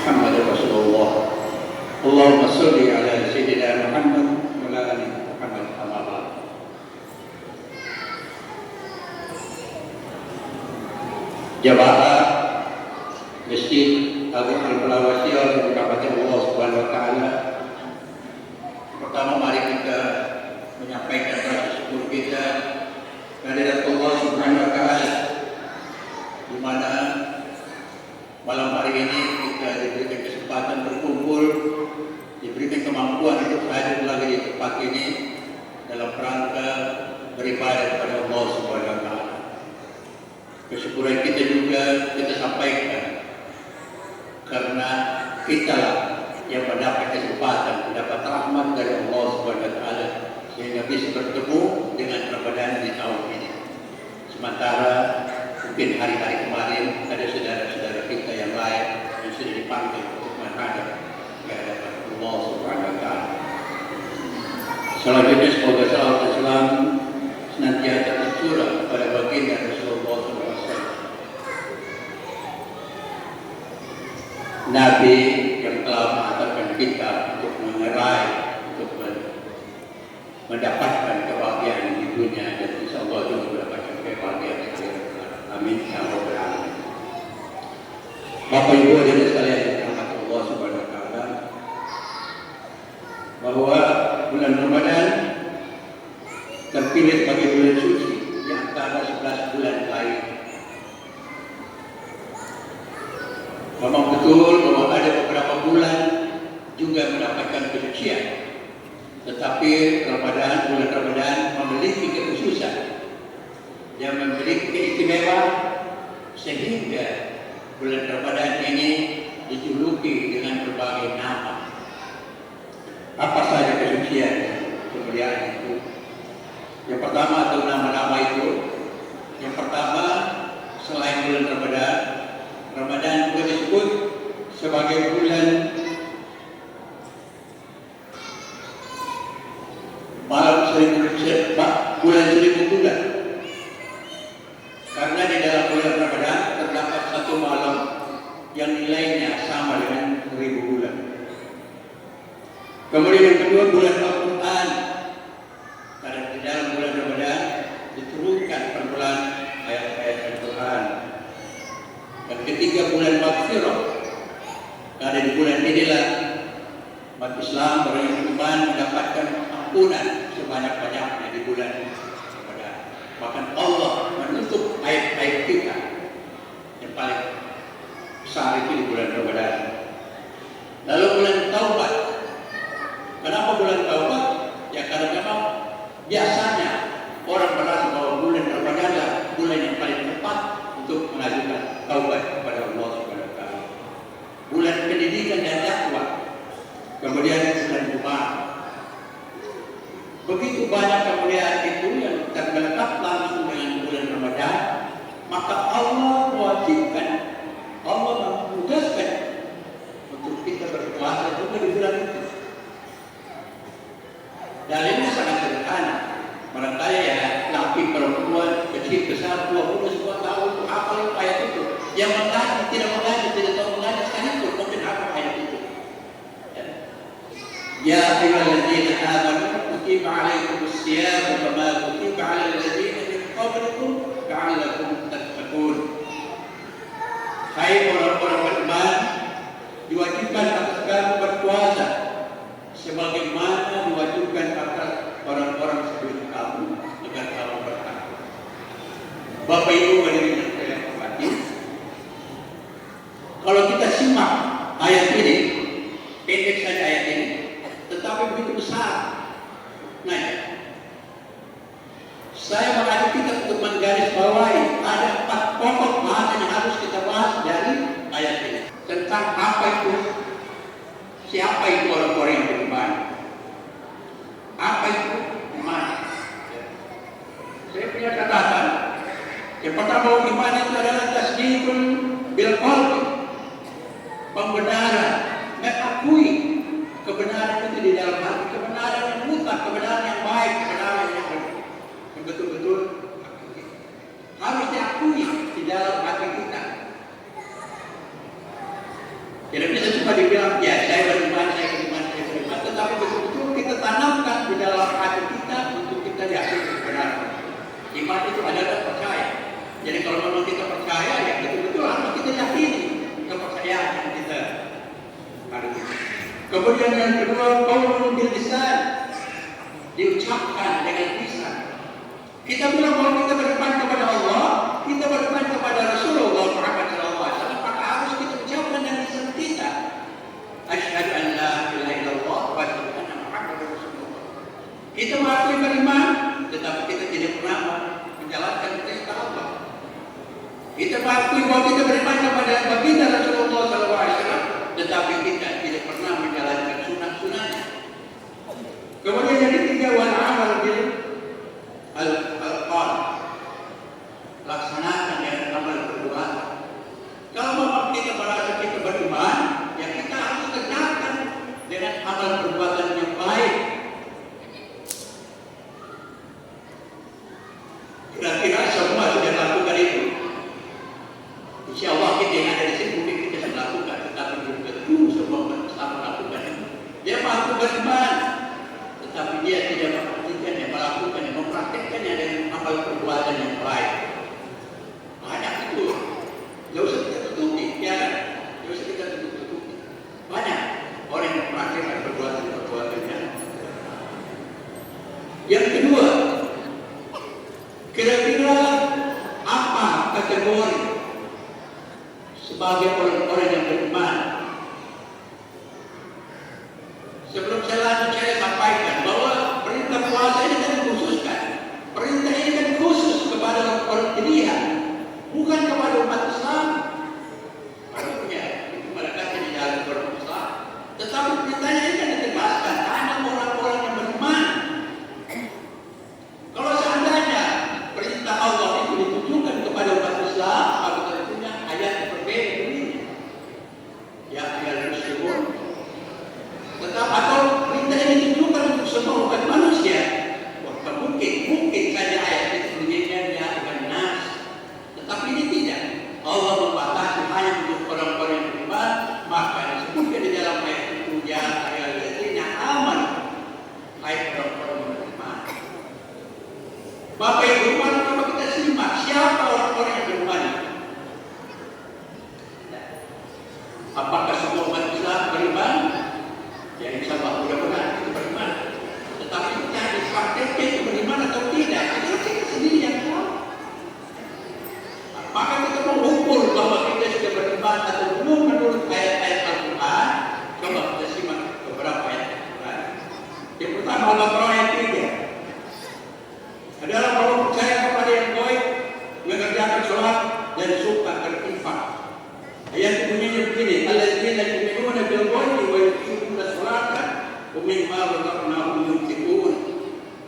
محمد رسول الله اللهم صل على سيدنا محمد وعلى آل محمد أما بعد. Jamaah Masjid Abu Al-Falah Wasyir yang dirahmati Allah Subhanahu wa taala. Pertama mari kita menyampaikan rasa syukur kita kehadirat Allah Subhanahu wa taala, di mana malam hari ini kita diberikan kesempatan berkumpul, diberikan kemampuan untuk hadir lagi di tempat ini dalam rangka beribadah kepada Allah Subhanahu wa taala. Kesyukuran kita juga kita sampaikan karena kitalah yang mendapat kesempatan, mendapat rahmat dari Allah Subhanahu wa taala sehingga bisa bertemu dengan Ramadan di tahun ini. Sementara mungkin hari-hari kemarin ada saudara-saudara kita yang lain yang sudah dipanggil untuk menghadap ke hadapan Allah Subhanahu wa taala. Selanjutnya semoga salawat dan salam senantiasa tercurah kepada baginda Rasulullah SAW, Nabi yang telah mengantarkan kita untuk mengerai, untuk mendapatkan kebahagiaan di dunia dan insya Allah juga mendapatkan kebahagiaan di akhirat. Amin ya rabbal alamin. Bapak Ibu hadirin sekalian yang dirahmati Allah Subhanahu wa taala, bahwa bulan Ramadan terpilih sebagai bulan suci di antara 11 bulan lain. Memang betul bahwa ada beberapa bulan juga mendapatkan kesucian, tetapi bulan Ramadan memiliki kekhususan yang memiliki keistimewaan sehingga bulan Ramadan ini dijuluki dengan berbagai nama. Apa saja kesucian kemuliaan itu? Yang pertama atau nama-nama itu, yang pertama selain bulan Ramadan, Ramadan juga disebut sebagai bulan bulan seribu bulan. Karena di dalam bulan Ramadan terdapat satu malam yang nilainya sama dengan 1000 bulan. Kemudian yang kedua bulan Al-Quran. Karena di dalam bulan Ramadan diturunkan pelan-pelan ayat-ayat Al-Quran. Dan ketiga bulan Maghfirah. Karena di bulan inilah umat Islam orang yang beriman mendapatkan ampunan sebanyak-banyaknya di bulan Ramadan. Bahkan Allah menutup aib-aib kita yang paling besar itu di bulan Ramadan. Lalu bulan Taubat. Kenapa bulan Taubat? Ya karena memang biasanya orang merasa bahwa bulan Ramadan adalah bulan yang paling tepat untuk mengajukan taubat kepada Allah Subhanahu wa taala. Bulan pendidikan dan dakwah. Kemudian bulan Jumat. Begitu banyak kemuliaan itu yang terletak langsung dengan bulan Ramadan, maka Allah mewajibkan, Allah menugaskan untuk kita berpuasa juga di bulan itu. Dalilnya sangat sederhana. Barangkali ya laki perempuan kecil besar 20 semua tahu itu apa yang ayat itu. Yang mengaji tidak mengaji tidak tahu mengaji sekalipun mungkin apa ayat itu. Ya ayyuhalladzina amanu kutiba alaikumus syiyam kama kutiba alal ladzina min qablikum la'allakum tattaqun. Hai orang-orang beriman, diwajibkan atas kamu berpuasa sebagaimana diwajibkan atas orang-orang sebelum kamu agar kamu bertakwa. Bapak Ibu hadirin yang saya hormati, kalau kita simak ayat ini, pendek saja ayat ini, tetapi begitu besar. Nah, saya mengajak kita untuk menggarisbawahi ada 4 pokok bahasan yang harus kita bahas dari ayat ini tentang apa itu, siapa itu orang-orang yang beriman, apa itu iman. Saya punya catatan. Yang pertama, iman itu adalah tasdiqun bil qalbi, pembenaran, mengakui kebenaran itu di dalam hati, kebenaran yang mutlak, kebenaran yang baik, kebenaran yang betul-betul harus diakui di dalam hati kita. Tidak bisa bilang, ya saya beriman, tetapi betul-betul kita tanamkan di dalam hati kita untuk kita yakin kebenaran. Iman itu adalah percaya. Jadi kalau memang kita percaya, ya betul-betul harus kita yakini kepercayaan yang kita harus. Kemudian yang kedua, qaulun bil lisan, diucapkan dengan lisan. Kita bilang bahwa kita beriman kepada Allah, kita beriman kepada Rasulullah Muhammad SAW, maka harus kita ucapkan dengan lisan kita. Asyhadu an la ilaha illallah wa asyhadu anna Muhammadar Rasulullah. Kita mengakui beriman, tetapi kita tidak pernah menjalankan perintah Allah. Kita mengakui bahwa kita beriman kepada baginda Rasulullah SAW, tetapi kita tidak pernah menjalankan sunnah-sunnahnya. Kemudian yang ketiga, wal amal bil al-qalb, laksanakan dengan amal perbuatan. Kalau memang kita merasa kita beriman, ya kita harus kerjakan dengan amal perbuatan yang baik. Kira-kira semua sudah lakukan itu. Insya Allah kita yang ada di sini mungkin kita sudah lakukan, tetapi belum tentu semua sama melakukan itu. Dia mampu beriman, tetapi dia tidak melakukannya, mempraktikkannya dengan amal perbuatan yang baik. Banyak itu. Tidak usah kita tutupi, ya kan? Tidak usah kita tutupi. Banyak orang yang mempraktikkan perbuatan-perbuatannya. Yang kedua, kira-kira apa kategori sebagai orang-orang yang beriman? Sebelum saya lanjut, saya sampaikan bahwa perintah puasa ini kan dikhususkan. Perintah ini kan khusus kepada orang pilihan, bukan kepada umat Islam. Maksudnya itu mereka di dalam orang Islam. Tetapi perintahnya ini kan ditegaskan hanya orang-orang yang beriman. Kalau seandainya perintah Allah itu ditujukan kepada umat Islam, maka tentunya ayat berbeda ini. Ya ayat tersebut. Tetapi atau perintah ini ditujukan untuk semua umat manusia, wah mungkin saja ayat itu bunyinya ya benar. Tetapi ini tidak. Allah membatasi hanya untuk orang-orang yang beriman, maka disebutkan di dalam ayat itu ya ayyuhalladzina amanu, hai orang-orang yang beriman. Bapak Ibu, coba kita simak siapa orang-orang yang beriman. Apakah semua umat Islam beriman? Ya insya Allah mudah-mudahan kita beriman. Tetapi kita dipraktekkan itu beriman atau tidak, itu kita sendiri yang tahu. Maka kita mengukur bahwa kita sudah beriman atau belum menurut ayat-ayat Al-Quran. Coba kita simak beberapa ayat Al-Quran. Yang pertama Allah ayat 3 adalah bahwa percaya kepada yang gaib, mengerjakan sholat dan suka berinfak. Ayat bunyinya begini, alladzina yu'minuna bil ghaibi wa yuqimuna sholata wa mimma razaqnahum yunfiqun.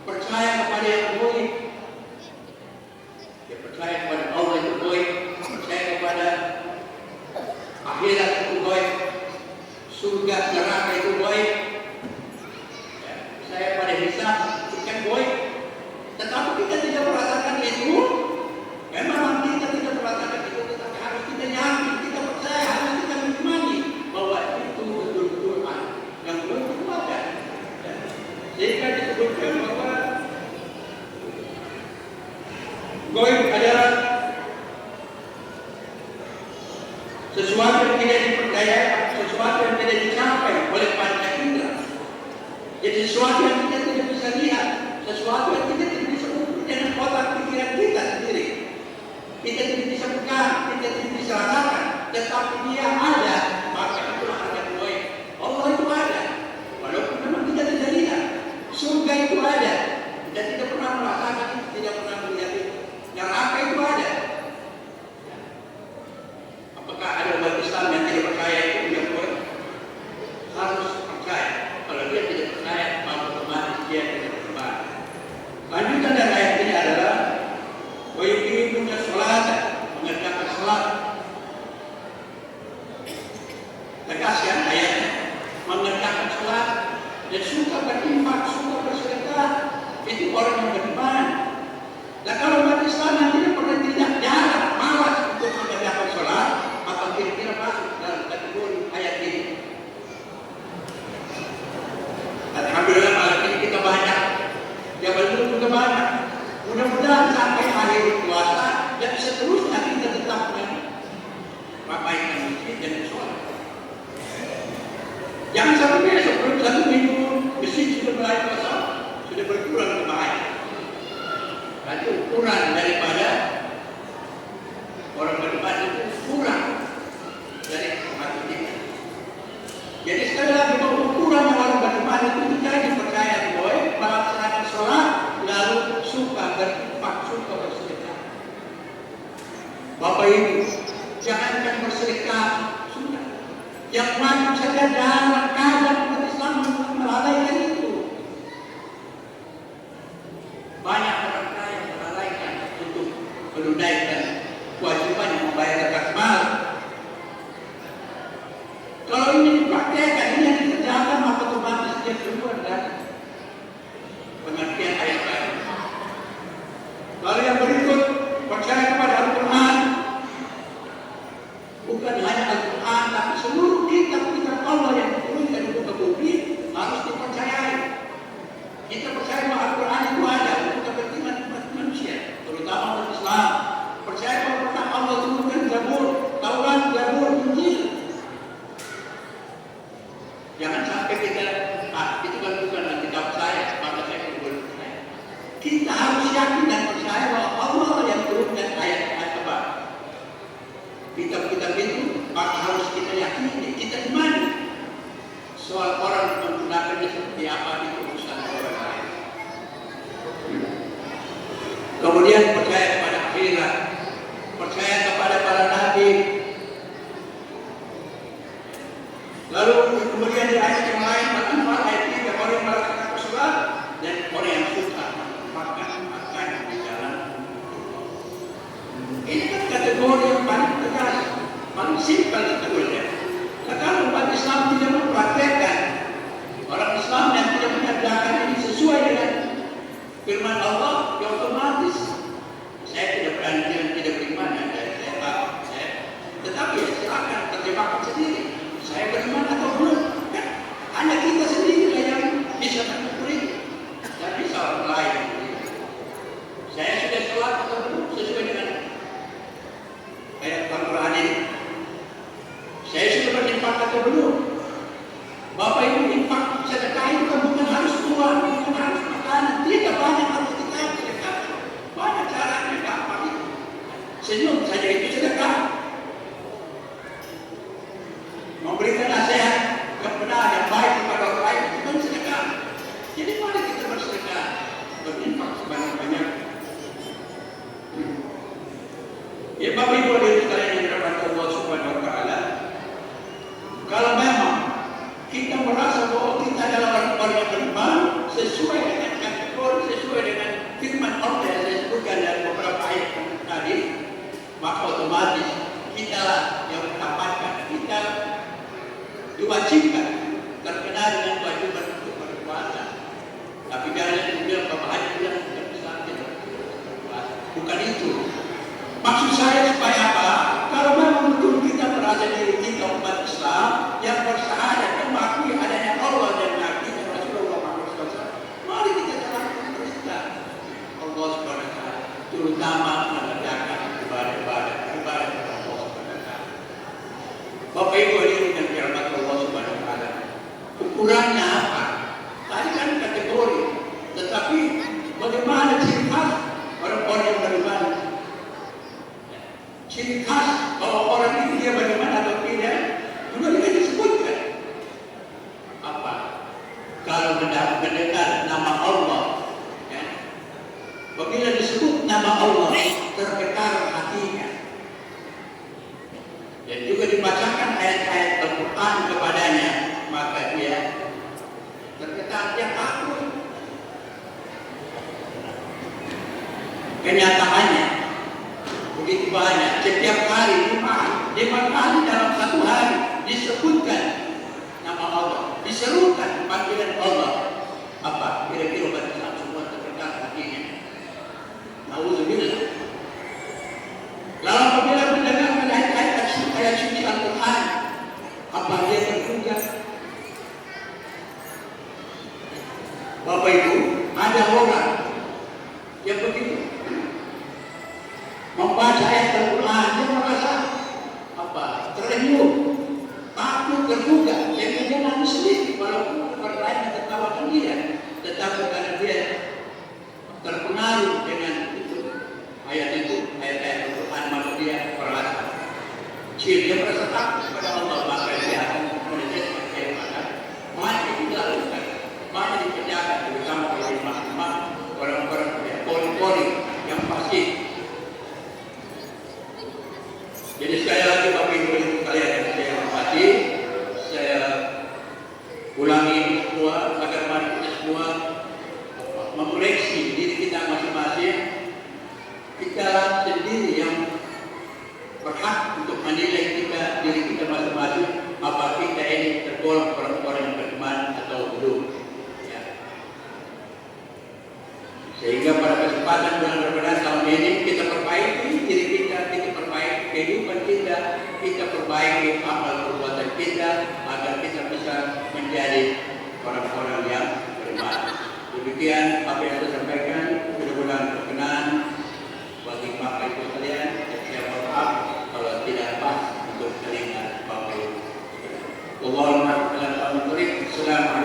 Percaya kepada yang gaib. Ya percaya kepada Allah itu gaib, percaya kepada akhirat itu gaib, surga neraka itu gaib. Ya, percaya pada hisab itu kan gaib. Tetapi kita tidak merasakan itu. Memang kita tidak merasakan itu, tetapi harus kita yakin, kita percaya, harus kita mengimani bahwa itu betul-betul yang belum ada. Sehingga disebutkan bahwa gaib adalah sesuatu yang tidak dipercaya, sesuatu yang tidak dicapai oleh panca indera. Jadi sesuatu yang kita tidak bisa lihat, sesuatu yang kita tidak bisa ukur dengan otak pikiran kita sendiri. Kita tidak bisa pegang, kita tidak bisa rasakan, tetapi dia ada, maka itulah ada gaib. Allah itu ada, walaupun memang kita tidak lihat. Surga itu ada, kita tidak pernah merasakan itu, tidak pernah melihat itu. Neraka itu ada. Apakah ada umat Islam yang tidak percaya itu? Yang harus percaya. Kalau dia tidak percaya, maka otomatis dia tidak beriman. Lanjutan dari ayat ini adalah wa yuqimuna sholata, mengerjakan sholat. Tegas ya ayatnya, mengerjakan sholat dan suka berinfak, suka bersedekah, itu orang yang beriman. Nah kalau umat Islam yang tidak pernah tidak jarang malas untuk mengerjakan sholat, maka kira-kira masuk dalam kategori ayat ini. satu minggu mesin sudah mulai kosong, sudah berkurang kemarin. Itu ukuran daripada orang berdebat itu kurang dari hati kita. Jadi sekali lagi bahwa ukuran orang berdebat itu kita dipercaya boleh melaksanakan sholat lalu suka berinfak, suka bersedekah. Bapak Ibu, jangankan bersedekah, sudah. Yang wajib saja dalam keadaan umat Islam melalaikan itu. Banyak orang kaya yang melalaikan untuk menunaikan kewajiban yang membayar zakat mal. Kalau ini dipraktekkan, ini yang dikerjakan, maka otomatis dia keluar dari pengertian ayat-ayat. Lalu yang berikut, percaya kepada Al-Quran. Bukan hanya Al-Quran, tapi seluruh kitab-kitab Allah yang diturunkan di muka bumi harus dipercayai. Kita percaya bahwa Al-Quran itu ada untuk kepentingan umat manusia, terutama umat Islam. Percaya bahwa pernah Allah turunkan Zabur, Taurat, Zabur, Injil. Jangan sampai kita, itu kan bukan kitab saya, maka saya boleh percaya. Kita harus yakin dan percaya bahwa Allah yang turunkan ayat-ayat apa? Kitab-kitab itu, maka harus kita yakini, kita imani. Soal orang menggunakannya seperti apa itu urusan orang lain. Kemudian percaya kepada akhirat, percaya kepada para nabi. Lalu kemudian di ayat yang lain, bahkan ayat 3, orang yang melaksanakan sholat dan orang yang suka makan di jalan. Ini kan kategori yang paling tegas, paling simpel kategorinya. Nah, kalau umat Islam tidak mempraktekkan, orang Islam yang tidak mengerjakan ini sesuai dengan firman Allah, ya otomatis saya tidak berani bilang tidak beriman, tetapi ya silakan terjemahkan sendiri. Saya beriman atau belum? Kan hanya kita sendiri yang bisa mengukur itu. Dan bisa orang lain. Saya sudah sholat atau belum sesuai dengan ayat Al-Quran ini. Saya sudah berinfak atau belum? Bapak Ibu, infak sedekah itu kan bukan harus uang, bukan harus makanan. Tidak banyak harus kita sedekah. Banyak caranya, gampang itu. Senyum saja itu sedekah. Memberikan nasihat yang benar, yang baik kepada orang lain itu kan sedekah. Jadi mari kita bersedekah, berinfak sebanyak-banyak. Ya Bapak Ibu hadirin sekalian yang dirahmati Allah Subhanahu wa taala. Kalau memang kita merasa bahwa kita adalah orang-orang yang beriman sesuai dengan kategori, sesuai dengan firman Allah yang saya sebutkan dalam beberapa ayat tadi, maka otomatis kita lah yang mendapatkan, kita diwajibkan terkena dengan kewajiban untuk berpuasa. Tapi jangan kemudian Bapak Haji bilang tidak bisa berpuasa. Bukan itu. Maksud saya supaya apa? Kalau memang betul kita merasa diri kita umat Islam yang bersyahadat dan mengakui adanya Allah dan Nabi dan Rasulullah SAW, mari kita jalankan perintah Allah Subhanahu wa taala, terutama mengerjakan ibadah-ibadah kepada Allah Subhanahu wa taala. Bapak Ibu hadirin yang dirahmati Allah Subhanahu wa taala. Ukurannya apa? Tadi kan kategori, tetapi bagaimana ciri khas orang-orang yang beriman? Ciri khas bahwa orang itu dia bagaimana atau tidak juga tidak disebutkan. Apa? Kalau mendengar nama Allah, ya, apabila disebut nama Allah tergetar hatinya. Dan juga dibacakan ayat-ayat Al-Quran kepadanya, maka dia tergetar, dia takut. Kenyataannya begitu banyak, setiap hari 5 kali dalam satu hari disebutkan nama Allah, diserukan panggilan Allah. Apa? Kira-kira umat Islam semua tergetar hatinya. Nauzubillah. Lalu apabila mendengarkan ayat suci Al-Quran, apa dia tergugah? Bapak Ibu, ada orang yang begitu membaca ayat Al-Quran, dia merasa apa? Terenyuh, takut, tergugah, dan dia nangis sendiri walaupun Demikian apa yang saya sampaikan, mudah-mudahan berkenan bagi Bapak Ibu sekalian. Saya mohon maaf kalau tidak pas untuk telinga Bapak Ibu. Wassalamualaikum warahmatullahi wabarakatuh.